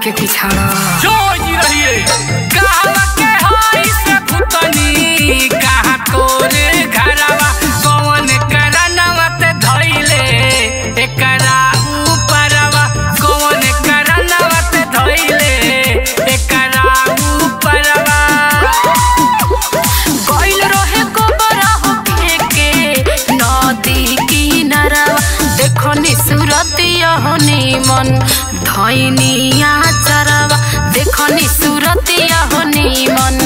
के पिछाड़ा जो जी रही है कहवा के होई से भूतनी कहा तोरे घरवा कौन करनवा ते धइले एकरा ऊपरवा कौन करनवा ते धइले एकरा ऊपरवा गइल रहे गोबरा होके के नदी किनारवा देखो नि सूरतिया होनी मन धइनिया चरवा देखो नि सूरतिया होनी मन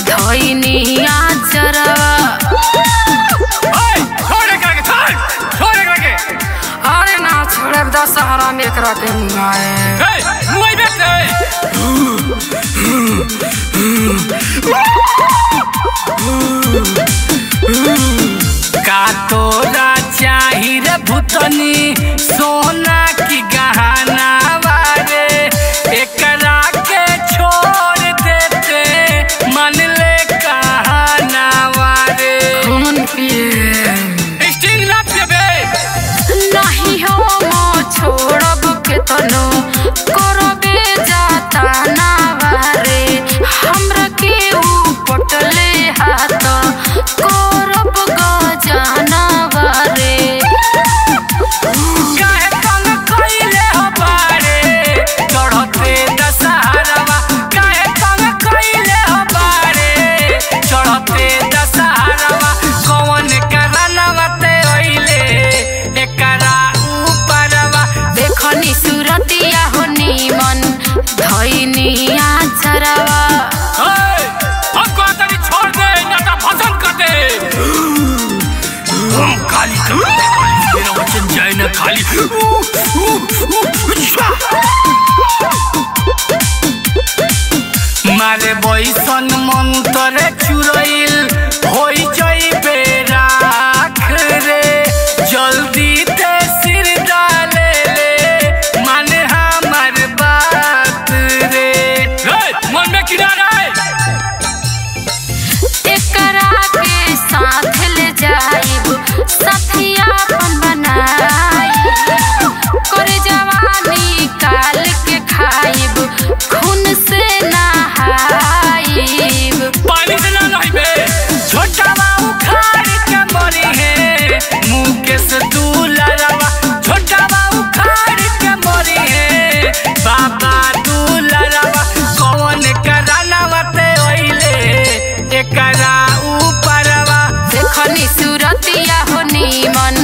धइनिया चरवा छोड़ के अरे ना छोड़े दशहरा में एकरा के मुआए मुआई बैठे का तोरा चाही रे भूतनी सोना की गहना वारे एकरा के छोड़ देते मन ले कहना वारे खून पिए स्टिंग ना पिए नहीं हो मो छोड़ब के तनो करबे जाता ना वारे हमरा के पटले हाथ करब गजाना वारे काहे तंग कइले हो बारे चढ़ते दशहरवा काहे तंग कइले हो बारे चढ़ते दशहरवा कौन करनवा ते ओइले एकरा ऊपरवा देखो नि सूरतिया होनी मन धइनिया चरवा हमको तनी छोड़ दे ना तो भजन कर दे हम खाली मेरा वचन जाए ना खाली मारे बैसन मंत्र चुरैल होई जइबे राख रे जल्दी ते सिर डाले ले माने हमार बात रे मन में किनारा है एकरा के साथ ले जाइब साथिया अपन बनाई करे जवानी काल के खाइब खून से नहाइब पानी से ना नहाइबे छोटा बाबू खाड़ के मरी है मुकेश दुलरवा छोटा बाबू खाड़ के मरी है बाबा दुलरवा कौन करनवा ते ओइले एकरा ऊपरवा देखो नि सूरतिया होनी मन